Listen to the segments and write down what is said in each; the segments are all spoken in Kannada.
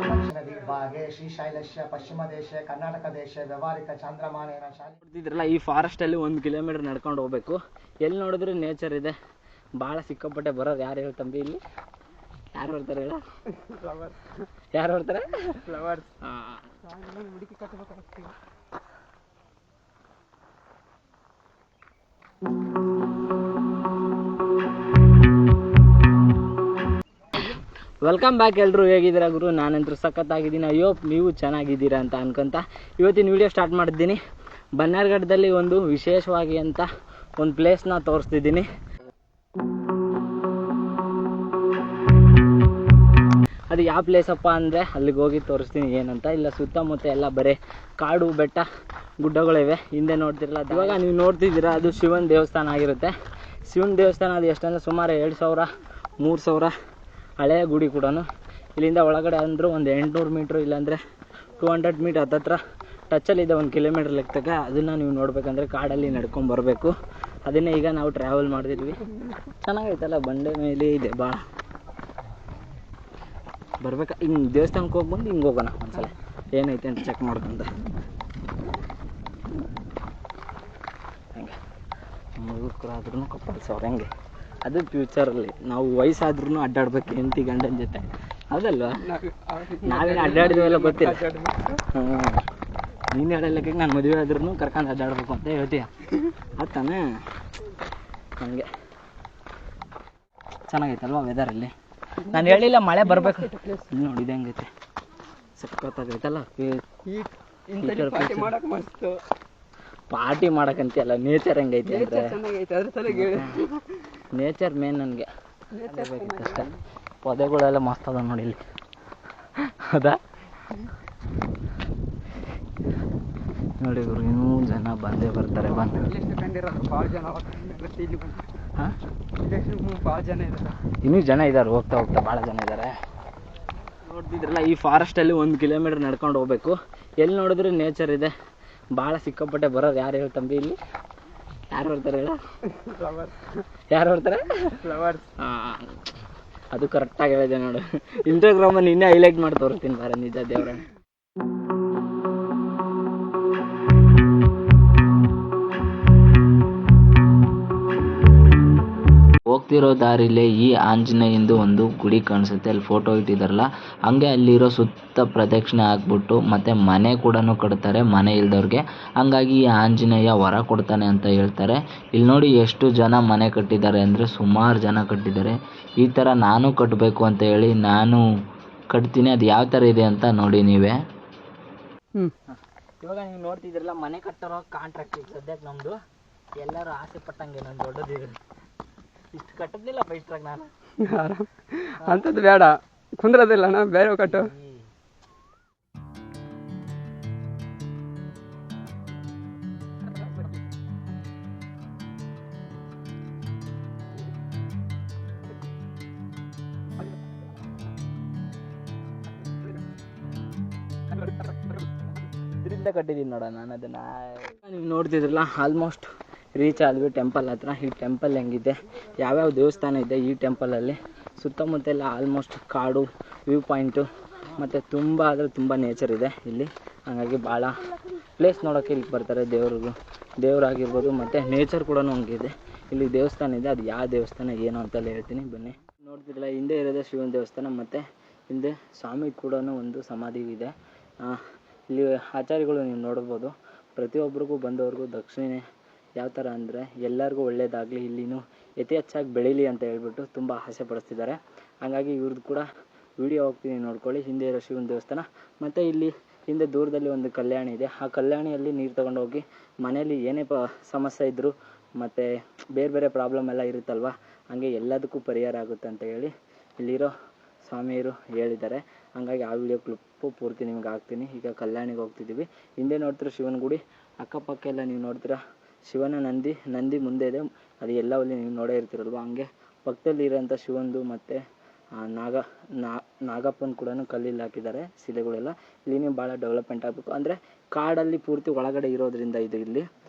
ದಕ್ಷಿಣದಿ ಭಾಗೆ ಶ್ರೀಶೈಲಸ್ಯ ಪಶ್ಚಿಮ ದೇಶ ಕರ್ನಾಟಕ ದೇಶ ವ್ಯವಹಾರಿಕ ಚಾಂದ್ರಮಾನೇನ ಶಾಲೆ ನೋಡ್ತಿದ್ರಲ್ಲ, ಈ ಫಾರೆಸ್ಟಲ್ಲಿ 1 ಕಿಲೋಮೀಟರ್ ನಡ್ಕೊಂಡು ಹೋಗ್ಬೇಕು. ಎಲ್ಲಿ ನೋಡಿದ್ರು ನೇಚರ್ ಇದೆ. ಭಾಳ ಸಿಕ್ಕಾಪಟ್ಟೆ ಬರೋರು ಯಾರು ಹೇಳಿ ತಂಬಿ ಇಲ್ಲಿ? ಯಾರು ಬರ್ತಾರೆ ಹೇಳ? ಯಾರು ಬರ್ತಾರೆ? ಫ್ಲವರ್ಸ್. ಹುಡುಕಿ ಕಟ್ಟಬೇಕಾಗ್ತೀವಿ. Welcome back. ಎಲ್ಲರೂ ಹೇಗಿದ್ದೀರಾ ಗುರು? ನಾನಂತೂ ಸಖತ್ತಾಗಿದ್ದೀನಿ. ಅಯ್ಯೋ ನೀವು ಚೆನ್ನಾಗಿದ್ದೀರಾ ಅಂತ ಅನ್ಕೊಂತ ಇವತ್ತಿನ ವಿಡಿಯೋ ಸ್ಟಾರ್ಟ್ ಮಾಡಿದ್ದೀನಿ. ಬನ್ನೇರುಘಟ್ಟದಲ್ಲಿ ಒಂದು ವಿಶೇಷವಾಗಿ ಅಂತ ಒಂದು ಪ್ಲೇಸ್ನ ತೋರಿಸ್ತಿದ್ದೀನಿ. ಅದು ಯಾವ ಪ್ಲೇಸಪ್ಪ ಅಂದರೆ ಅಲ್ಲಿಗೆ ಹೋಗಿ ತೋರಿಸ್ತೀನಿ ಏನಂತ. ಇಲ್ಲ ಸುತ್ತಮುತ್ತ ಎಲ್ಲ ಬರೀ ಕಾಡು ಬೆಟ್ಟ ಗುಡ್ಡಗಳಿವೆ. ಹಿಂದೆ ನೋಡ್ತಿರಲ್ಲ, ಇವಾಗ ನೀವು ನೋಡ್ತಿದ್ದೀರಾ ಅದು ಶಿವನ ದೇವಸ್ಥಾನ ಆಗಿರುತ್ತೆ. ಶಿವನ ದೇವಸ್ಥಾನ ಅದು ಎಷ್ಟಂದರೆ ಸುಮಾರು 2000-3000 ಹಳೆಯ ಗುಡಿ ಕೂಡ. ಇಲ್ಲಿಂದ ಒಳಗಡೆ ಅಂದರೂ ಒಂದು 800 ಮೀಟ್ರ್ ಇಲ್ಲಾಂದರೆ 200 ಮೀಟ್ರ್ ಹತ್ತತ್ರ ಟಚ್ಚಲ್ಲಿದೆ 1 ಕಿಲೋಮೀಟ್ರ್ ಲೆಕ್ಕಕ್ಕೆ. ಅದನ್ನು ನೀವು ನೋಡಬೇಕಂದ್ರೆ ಕಾಡಲ್ಲಿ ನಡ್ಕೊಂಡು ಬರಬೇಕು. ಅದನ್ನೇ ಈಗ ನಾವು ಟ್ರಾವೆಲ್ ಮಾಡ್ತಿದ್ವಿ. ಚೆನ್ನಾಗೈತಲ್ಲ, ಬಂಡೆ ಮೇಲೆ ಇದೆ ಭಾಳ. ಬರ್ಬೇಕಾ ಹಿಂಗೆ ದೇವಸ್ಥಾನಕ್ಕೆ ಹೋಗಿ ಬಂದು ಹಿಂಗೆ ಹೋಗೋಣ ಒಂದ್ಸಲ ಏನೈತೆ ಅಂತ ಚೆಕ್ ಮಾಡ್ಕೊಂತ. ಹಂಗೆ ಮುದುಕರಾದ್ರೂ ಕಪ್ಪಲ್ಸವ್ರು ಹೆಂಗೆ, ಅದು ಫ್ಯೂಚರಲ್ಲಿ ನಾವು ವಯಸ್ಸಾದ್ರೂ ಅಡ್ಡಾಡ್ಬೇಕು ಹೆಂಡತಿ ಗಂಡನ ಜೊತೆ, ಹೌದಲ್ವಾ? ನಾವೇನು ಅಡ್ಡಾಡಿದ್ವೆಲ್ಲ ಗೊತ್ತಿಲ್ಲ. ನೀನು ಹೇಳೋಕ್ಕೆ ನಾನು ಮದುವೆ ಆದ್ರೂ ಕರ್ಕೊಂಡು ಅಡ್ಡಾಡ್ಬೇಕು ಅಂತ ಹೇಳ್ತೀಯ, ಆತಾನೆ? ಹಂಗೆ ಚೆನ್ನಾಗೈತಲ್ವಾ ವೆದರಲ್ಲಿ? ನಾನು ಹೇಳಿಲ್ಲ ಮಳೆ ಬರಬೇಕು. ಇಲ್ಲಿ ನೋಡಿ ಇದು ಹೆಂಗೈತೆ, ಸಕ್ಕತ್ತಾಗೈತಲ್ಲ. ಪಾರ್ಟಿ ಮಾಡಕ್ಕಂತೆಲ್ಲ ನೇಚರ್ ಹೆಂಗೈತೆ ಅಂದರೆ ನೇಚರ್ ಮೇನ್ ನನಗೆ ಬೇಕಿತ್ತಷ್ಟೇ. ಪೊದೆಗಳೆಲ್ಲ ಮಸ್ತ್ ಅದ ನೋಡಿ ಇಲ್ಲಿ, ಹೌದಾ? ನೋಡಿ ಇವರು ಇನ್ನೂ ಜನ ಬಂದೇ ಬರ್ತಾರೆ. ಬಂದು ಇನ್ನೂ ಜನ ಇದ್ದಾರೆ, ಹೋಗ್ತಾ ಹೋಗ್ತಾ ಭಾಳ ಜನ ಇದ್ದಾರೆ. ನೋಡ್ತಿದ್ರಲ್ಲ, ಈ ಫಾರೆಸ್ಟಲ್ಲಿ 1 ಕಿಲೋಮೀಟರ್ ನಡ್ಕೊಂಡು ಹೋಗ್ಬೇಕು. ಎಲ್ಲಿ ನೋಡಿದ್ರು ನೇಚರ್ ಇದೆ. ಭಾಳ ಸಿಕ್ಕಾಪಟ್ಟೆ ಬರೋರು ಯಾರು ಹೇಳಿ ತಂಬಿ ಇಲ್ಲಿ? ಯಾರು ಬರ್ತಾರೆ ಹೇಳ? ಯಾರು ಬರ್ತಾರೆ? ಫ್ಲವರ್ಸ್. ಅದು ಕರೆಕ್ಟಾಗಿ ಹೇಳಿದೆ ನೋಡು. ಇನ್ಸ್ಟಾಗ್ರಾಮಲ್ಲಿ ಇನ್ನೇ ಹೈಲೈಟ್ ಮಾಡಿ ತೋರಿಸ್ತೀನಿ ಬಾರ, ನಿಜ ದೇವ್ರ. ಹೋಗ್ತಿರೋ ದಾರಿಲೇ ಈ ಆಂಜನೇಯಂದು ಒಂದು ಗುಡಿ ಕಾಣಿಸುತ್ತೆ. ಅಲ್ಲಿ ಫೋಟೋ ಇಟ್ಟಿದ್ದಾರಲ್ಲ, ಹಂಗೆ ಅಲ್ಲಿರೋ ಸುತ್ತ ಪ್ರದಕ್ಷಿಣೆ ಹಾಕ್ಬಿಟ್ಟು ಮತ್ತೆ ಮನೆ ಕೂಡ ಕಟ್ತಾರೆ ಮನೆ ಇಲ್ದವ್ರಿಗೆ. ಹಂಗಾಗಿ ಈ ಆಂಜನೇಯ ವರ ಕೊಡ್ತಾನೆ ಅಂತ ಹೇಳ್ತಾರೆ. ಇಲ್ಲಿ ನೋಡಿ ಎಷ್ಟು ಜನ ಮನೆ ಕಟ್ಟಿದ್ದಾರೆ ಅಂದರೆ ಸುಮಾರು ಜನ ಕಟ್ಟಿದ್ದಾರೆ. ಈ ಥರ ನಾನು ಕಟ್ಟಬೇಕು ಅಂತ ಹೇಳಿ ನಾನು ಕಟ್ತೀನಿ. ಅದು ಯಾವ ಥರ ಇದೆ ಅಂತ ನೋಡಿ ನೀವೇ. ಇವಾಗ ನೀವು ನೋಡ್ತಿದ್ದೀರಲ್ಲ, ಮನೆ ಕಟ್ಟರೋ ಕಾಂಟ್ರಾಕ್ಟ್ ಈಗ ಸದ್ಯಕ್ಕೆ ನಮ್ಮದು. ಎಲ್ಲರೂ ಆಸೆ ಪಟ್ಟಂಗೆ ನಾನು ದೊಡ್ಡದಿದೆ ಇಷ್ಟು ಕಟ್ಟದಿಲ್ಲ ಇಷ್ಟ್ರಾಗ ನಾನು. ಅಂಥದ್ದು ಬೇಡ, ಕುಂದ್ರದಿಲ್ಲ ಬೇರೆ ಕಟ್ಟು. ಇದರಿಂದ ಕಟ್ಟಿದ್ದೀನಿ ನೋಡ ನಾನು ಅದನ್ನು. ನೀವು ನೋಡ್ತಿದ್ರಲ್ಲ, ಆಲ್ಮೋಸ್ಟ್ ರೀಚ್ ಆದ್ವಿ ಟೆಂಪಲ್ ಹತ್ರ. ಈ ಟೆಂಪಲ್ ಹೆಂಗಿದೆ, ಯಾವ್ಯಾವ ದೇವಸ್ಥಾನ ಇದೆ ಈ ಟೆಂಪಲಲ್ಲಿ, ಸುತ್ತಮುತ್ತ ಎಲ್ಲ ಆಲ್ಮೋಸ್ಟ್ ಕಾಡು, ವ್ಯೂ ಪಾಯಿಂಟು ಮತ್ತು ತುಂಬ ಅಂದರೆ ತುಂಬ ನೇಚರ್ ಇದೆ ಇಲ್ಲಿ. ಹಾಗಾಗಿ ಭಾಳ ಪ್ಲೇಸ್ ನೋಡೋಕ್ಕೆ ಇಲ್ಲಿ ಬರ್ತಾರೆ. ದೇವರಾಗಿರ್ಬೋದು ಮತ್ತು ನೇಚರ್ ಕೂಡ ಹಂಗಿದೆ. ಇಲ್ಲಿ ದೇವಸ್ಥಾನ ಇದೆ, ಅದು ಯಾವ ದೇವಸ್ಥಾನ ಏನು ಅಂತೆಲ್ಲ ಹೇಳ್ತೀನಿ ಬನ್ನಿ. ನೋಡ್ತಿದ್ರಲ್ಲ, ಹಿಂದೆ ಇರೋದೇ ಶಿವನ ದೇವಸ್ಥಾನ ಮತ್ತು ಹಿಂದೆ ಸ್ವಾಮಿ ಕೂಡ ಒಂದು ಸಮಾಧಿ ಇದೆ. ಇಲ್ಲಿ ಆಚಾರ್ಯಗಳು ನೀವು ನೋಡ್ಬೋದು. ಪ್ರತಿಯೊಬ್ಬರಿಗೂ ಬಂದವ್ರಿಗೂ ದಕ್ಷಿಣೆ ಯಾವ ಥರ ಅಂದರೆ ಎಲ್ಲರಿಗೂ ಒಳ್ಳೆಯದಾಗಲಿ, ಇಲ್ಲಿನೂ ಯಥೇಚ್ಛಾಗಿ ಬೆಳೀಲಿ ಅಂತ ಹೇಳ್ಬಿಟ್ಟು ತುಂಬ ಆಸೆ ಪಡಿಸ್ತಿದ್ದಾರೆ. ಹಾಗಾಗಿ ಇವ್ರದ್ದು ಕೂಡ ವಿಡಿಯೋ ಹೋಗ್ತೀನಿ ನೋಡ್ಕೊಳ್ಳಿ. ಹಿಂದೆ ಇರೋ ಶಿವನ ದೇವಸ್ಥಾನ ಮತ್ತು ಇಲ್ಲಿ ಹಿಂದೆ ದೂರದಲ್ಲಿ ಒಂದು ಕಲ್ಯಾಣಿ ಇದೆ. ಆ ಕಲ್ಯಾಣಿಯಲ್ಲಿ ನೀರು ತೊಗೊಂಡೋಗಿ ಮನೇಲಿ ಏನೇ ಸಮಸ್ಯೆ ಇದ್ದರೂ ಮತ್ತು ಬೇರೆ ಬೇರೆ ಪ್ರಾಬ್ಲಮ್ ಎಲ್ಲ ಇರುತ್ತಲ್ವ, ಹಾಗೆ ಎಲ್ಲದಕ್ಕೂ ಪರಿಹಾರ ಆಗುತ್ತೆ ಅಂತ ಹೇಳಿ ಇಲ್ಲಿರೋ ಸ್ವಾಮಿಯರು ಹೇಳಿದ್ದಾರೆ. ಹಾಗಾಗಿ ಆ ವಿಡಿಯೋ ಕ್ಲಿಪ್ಪು ಪೂರ್ತಿ ನಿಮ್ಗೆ ಹಾಕ್ತೀನಿ. ಈಗ ಕಲ್ಯಾಣಿಗೆ ಹೋಗ್ತಿದ್ದೀವಿ. ಹಿಂದೆ ನೋಡ್ತಿರೋ ಶಿವನ ಗುಡಿ, ಅಕ್ಕಪಕ್ಕ ಎಲ್ಲ ನೀವು ನೋಡ್ತೀರಾ ಶಿವನ ನಂದಿ ಮುಂದೆ ಇದೆ. ಅದು ಎಲ್ಲವಲ್ಲಿ ನೀವು ನೋಡೇ ಇರ್ತೀರಲ್ವ. ಹಂಗೆ ಪಕ್ಕದಲ್ಲಿ ಇರೋಂಥ ಶಿವಂದು ಮತ್ತು ನಾಗಪ್ಪನ ಕೂಡ ಕಲ್ಲಿಲ್ಲಿ ಹಾಕಿದ್ದಾರೆ ಶಿಲೆಗಳೆಲ್ಲ. ಇಲ್ಲಿನೇ ಭಾಳ ಡೆವಲಪ್ಮೆಂಟ್ ಆಗಬೇಕು ಅಂದರೆ ಕಾಡಲ್ಲಿ ಪೂರ್ತಿ ಒಳಗಡೆ ಇರೋದ್ರಿಂದ ಇದು ಇಲ್ಲಿ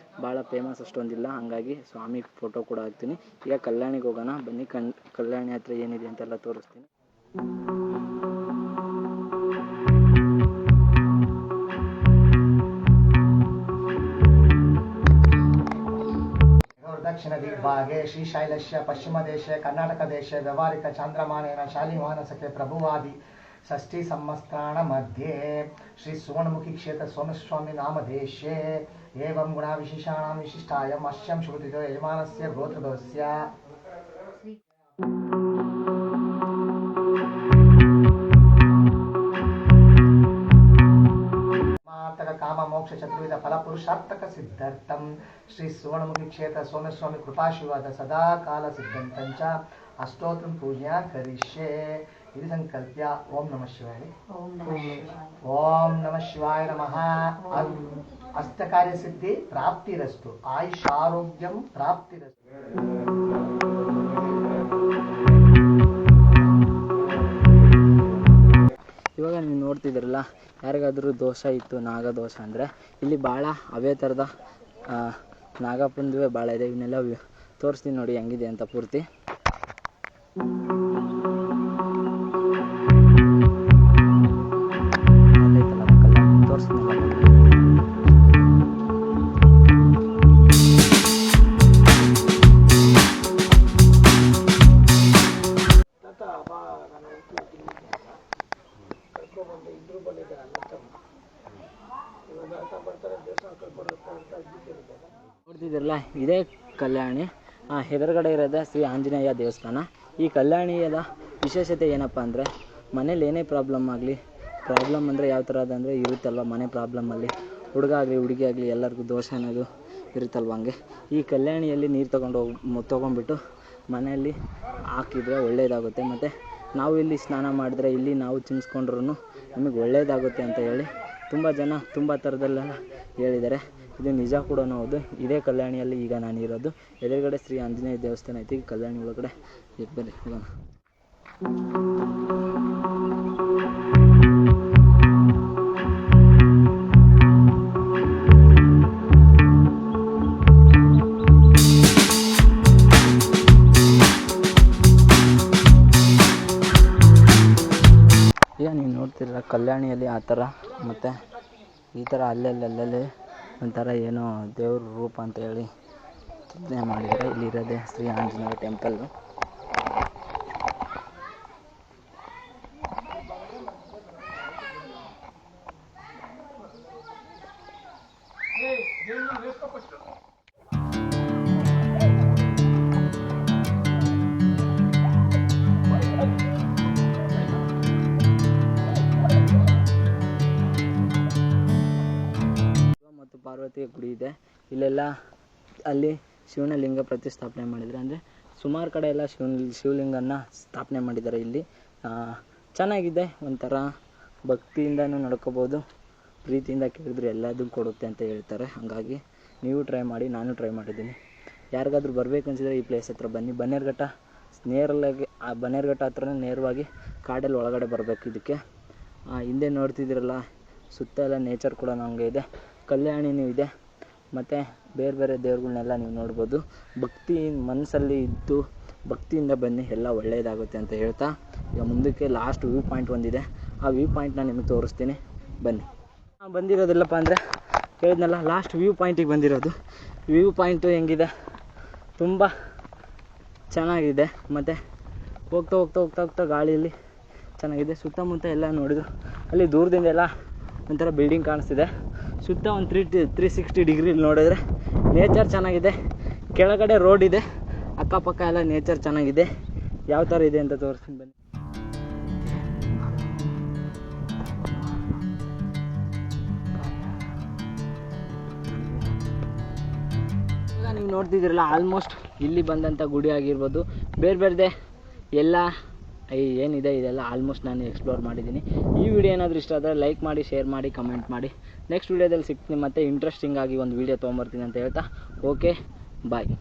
ಭಾಳ ಫೇಮಸ್ ಅಷ್ಟೊಂದಿಲ್ಲ, ಹಾಗಾಗಿ ಸ್ವಾಮಿ ಫೋಟೋ ಕೂಡ ಹಾಕ್ತೀನಿ. ಈಗ ಕಲ್ಯಾಣಿಗೆ ಹೋಗೋಣ ಬನ್ನಿ. ಕಲ್ಯಾಣಿ ಹತ್ರ ಏನಿದೆ ಅಂತೆಲ್ಲ ತೋರಿಸ್ತೀನಿ. दक्षिण दिग्भागे श्रीशैलस्य पश्चिमदेशे कर्नाटकदेशे व्यवहारिक चान्द्रमानेन शालिवाहनसखे प्रभुवादि षष्ठी संवत्सराण मध्ये श्री सुवर्णमुखी क्षेत्र सोमस्वामी नामदेशे एवं गुणाविशेषाणां विशिष्टायम् अश्यं श्रुतितो यजमानस्य गोत्रभवस्य काम मोक्ष चतुर्विध फल पुरुषार्थक सिद्धार्थम श्री सुवर्णमुखी क्षेत्र सोमेस्वामी कृपाशीर्वाद सदा काल सिद्धंतंच अष्टोत्रम पूजा करिष्ये इति संकल्प्य ओम नमः शिवाय ओम नमः शिवाय नमः अष्टकार्य सिद्धि प्राप्तिरस्तु आयुष आरोग्यम प्राप्तिरस्तु. ಇವಾಗ ನೀವು ನೋಡ್ತಿದ್ದೀರಲ್ಲ, ಯಾರಿಗಾದರೂ ದೋಷ ಇತ್ತು, ನಾಗದೋಷ ಅಂದರೆ ಇಲ್ಲಿ ಭಾಳ ಅವೇ ಥರದ ನಾಗಪ್ಪಂದುವೆ ಭಾಳ ಇದೆ. ಇವನ್ನೆಲ್ಲ ತೋರಿಸ್ತೀನಿ ನೋಡಿ ಹೆಂಗಿದೆ ಅಂತ ಪೂರ್ತಿ. ನೋಡ್ತಿದ್ದೀರಲ್ಲ, ಇದೇ ಕಲ್ಯಾಣಿ. ಎದುರುಗಡೆ ಇರೋದೇ ಶ್ರೀ ಆಂಜನೇಯ ದೇವಸ್ಥಾನ. ಈ ಕಲ್ಯಾಣಿಯದ ವಿಶೇಷತೆ ಏನಪ್ಪ ಅಂದರೆ, ಮನೇಲಿ ಏನೇ ಪ್ರಾಬ್ಲಮ್ ಆಗಲಿ, ಪ್ರಾಬ್ಲಮ್ ಅಂದರೆ ಯಾವ ಥರ ಅದಂದರೆ ಇರುತ್ತಲ್ವ, ಮನೆ ಪ್ರಾಬ್ಲಮ್ಮಲ್ಲಿ ಹುಡುಗ ಆಗಲಿ ಹುಡುಗಿ ಆಗಲಿ ಎಲ್ಲರಿಗೂ ದೋಷ ಅನ್ನೋದು ಇರುತ್ತಲ್ವ, ಹಂಗೆ ಈ ಕಲ್ಯಾಣಿಯಲ್ಲಿ ನೀರು ತೊಗೊಂಡ್ಬಿಟ್ಟು ಮನೆಯಲ್ಲಿ ಹಾಕಿದರೆ ಒಳ್ಳೆಯದಾಗುತ್ತೆ. ಮತ್ತು ನಾವು ಇಲ್ಲಿ ಸ್ನಾನ ಮಾಡಿದ್ರೆ, ಇಲ್ಲಿ ನಾವು ಚಿಮ್ಸ್ಕೊಂಡ್ರೂ ನಮಗೆ ಒಳ್ಳೆಯದಾಗುತ್ತೆ ಅಂತ ಹೇಳಿ ತುಂಬ ಜನ ತುಂಬ ಥರದಲ್ಲೆಲ್ಲ ಹೇಳಿದ್ದಾರೆ. ಇದು ನಿಜ ಕೂಡ ಹೌದು. ಇದೇ ಕಲ್ಯಾಣಿಯಲ್ಲಿ ಈಗ ನಾನು ಇರೋದು. ಎದುರುಗಡೆ ಶ್ರೀ ಆಂಜನೇಯ ದೇವಸ್ಥಾನ ಐತಿ. ಕಲ್ಯಾಣಿ ಒಳಗಡೆ ಬನ್ನಿ ಹೋಗೋಣ. ಈಗ ನೀವು ನೋಡ್ತಿರಲ್ಲ, ಕಲ್ಯಾಣಿಯಲ್ಲಿ ಆ ಥರ ಮತ್ತು ಈ ಥರ ಅಲ್ಲಲ್ಲಿ ಒಂಥರ ಏನೋ ದೇವ್ರ ರೂಪ ಅಂತ ಹೇಳಿ ಚಿಂತನೆ ಮಾಡಿದರೆ. ಇಲ್ಲಿರೋದೇ ಶ್ರೀ ಆಂಜನೇಯ ಟೆಂಪಲ್ಲು. ಮತ್ತು ಪಾರ್ವತಿ ಗುಡಿ ಇದೆ. ಇಲ್ಲೆಲ್ಲ ಅಲ್ಲಿ ಶಿವನ ಲಿಂಗ ಪ್ರತಿಷ್ಠಾಪನೆ ಮಾಡಿದ್ದಾರೆ. ಅಂದರೆ ಸುಮಾರು ಕಡೆ ಎಲ್ಲ ಶಿವಲಿಂಗನ ಸ್ಥಾಪನೆ ಮಾಡಿದ್ದಾರೆ. ಇಲ್ಲಿ ಚೆನ್ನಾಗಿದೆ, ಒಂಥರ ಭಕ್ತಿಯಿಂದನೂ ನಡ್ಕೋಬೋದು, ಪ್ರೀತಿಯಿಂದ ಕೇಳಿದ್ರೆ ಎಲ್ಲದೂ ಕೊಡುತ್ತೆ ಅಂತ ಹೇಳ್ತಾರೆ. ಹಾಗಾಗಿ ನೀವು ಟ್ರೈ ಮಾಡಿ, ನಾನು ಟ್ರೈ ಮಾಡಿದ್ದೀನಿ. ಯಾರಿಗಾದ್ರೂ ಬರಬೇಕು ಅನಿಸಿದ್ರೆ ಈ ಪ್ಲೇಸ್ ಹತ್ರ ಬನ್ನಿ. ಬನ್ನೇರುಘಟ್ಟ ನೇರಲಾಗಿ ಆ ಬನ್ನೇರುಘಟ್ಟ ಹತ್ರನೇ ನೇರವಾಗಿ ಕಾಡಲ್ಲಿ ಒಳಗಡೆ ಬರಬೇಕು. ಇದಕ್ಕೆ ಹಿಂದೆ ನೋಡ್ತಿದ್ದೀರಲ್ಲ, ಸುತ್ತ ಎಲ್ಲ ನೇಚರ್ ಕೂಡ ನಮಗೆ ಇದೆ. ಕಲ್ಯಾಣಿನೂ ಇದೆ, ಮತ್ತು ಬೇರೆ ಬೇರೆ ದೇವ್ರುಗಳನ್ನೆಲ್ಲ ನೀವು ನೋಡ್ಬೋದು. ಭಕ್ತಿ ಮನಸ್ಸಲ್ಲಿ ಇದ್ದು ಭಕ್ತಿಯಿಂದ ಬನ್ನಿ, ಎಲ್ಲ ಒಳ್ಳೆಯದಾಗುತ್ತೆ ಅಂತ ಹೇಳ್ತಾ ಈಗ ಮುಂದಕ್ಕೆ ಲಾಸ್ಟ್ ವ್ಯೂ ಪಾಯಿಂಟ್ ಒಂದಿದೆ. ಆ ವ್ಯೂ ಪಾಯಿಂಟ್ನ ನಿಮಗೆ ತೋರಿಸ್ತೀನಿ, ಬನ್ನಿ. ಬಂದಿರೋದಿಲ್ಲಪ್ಪ ಅಂದರೆ ಹೇಳಿದ್ನಲ್ಲ, ಲಾಸ್ಟ್ ವ್ಯೂ ಪಾಯಿಂಟಿಗೆ ಬಂದಿರೋದು. ವ್ಯೂ ಪಾಯಿಂಟು ಹೆಂಗಿದೆ, ತುಂಬ ಚೆನ್ನಾಗಿದೆ. ಮತ್ತು ಹೋಗ್ತಾ ಹೋಗ್ತಾ ಹೋಗ್ತಾ ಹೋಗ್ತಾ ಗಾಳಿಯಲ್ಲಿ ಚೆನ್ನಾಗಿದೆ. ಸುತ್ತಮುತ್ತ ಎಲ್ಲ ನೋಡಿದ್ರು ಅಲ್ಲಿ ದೂರದಿಂದ ಎಲ್ಲ ಒಂಥರ ಬಿಲ್ಡಿಂಗ್ ಕಾಣಿಸ್ತಿದೆ. ಸುತ್ತ ಒಂದು 360 ಡಿಗ್ರಿಲಿ ನೋಡಿದ್ರೆ ನೇಚರ್ ಚೆನ್ನಾಗಿದೆ. ಕೆಳಗಡೆ ರೋಡ್ ಇದೆ, ಅಕ್ಕಪಕ್ಕ ಎಲ್ಲ ನೇಚರ್ ಚೆನ್ನಾಗಿದೆ. ಯಾವ ಥರ ಇದೆ ಅಂತ ತೋರಿಸ್ತೀನಿ ಬನ್ನಿ. ಈಗ ನೀವು ನೋಡ್ತಿದ್ದೀರಲ್ಲ, ಆಲ್ಮೋಸ್ಟ್ ಇಲ್ಲಿ ಬಂದಂಥ ಗುಡಿ ಆಗಿರ್ಬೋದು, ಬೇರೆ ಬೇರೆದೇ ಎಲ್ಲ ಏನಿದೆ ಇದೆಲ್ಲ ಆಲ್ಮೋಸ್ಟ್ ನಾನು ಎಕ್ಸ್ಪ್ಲೋರ್ ಮಾಡಿದ್ದೀನಿ. ಈ ವಿಡಿಯೋ ಏನಾದರೂ ಇಷ್ಟ ಆದರೆ ಲೈಕ್ ಮಾಡಿ, ಶೇರ್ ಮಾಡಿ, ಕಮೆಂಟ್ ಮಾಡಿ. ನೆಕ್ಸ್ಟ್ ವಿಡಿಯೋದಲ್ಲಿ ಸಿಗ್ತೀನಿ, ಮತ್ತು ಇಂಟ್ರೆಸ್ಟಿಂಗ್ ಆಗಿ ಒಂದು ವಿಡಿಯೋ ತೊಗೊಂಬರ್ತೀನಿ ಅಂತ ಹೇಳ್ತಾ, ಓಕೆ ಬಾಯ್.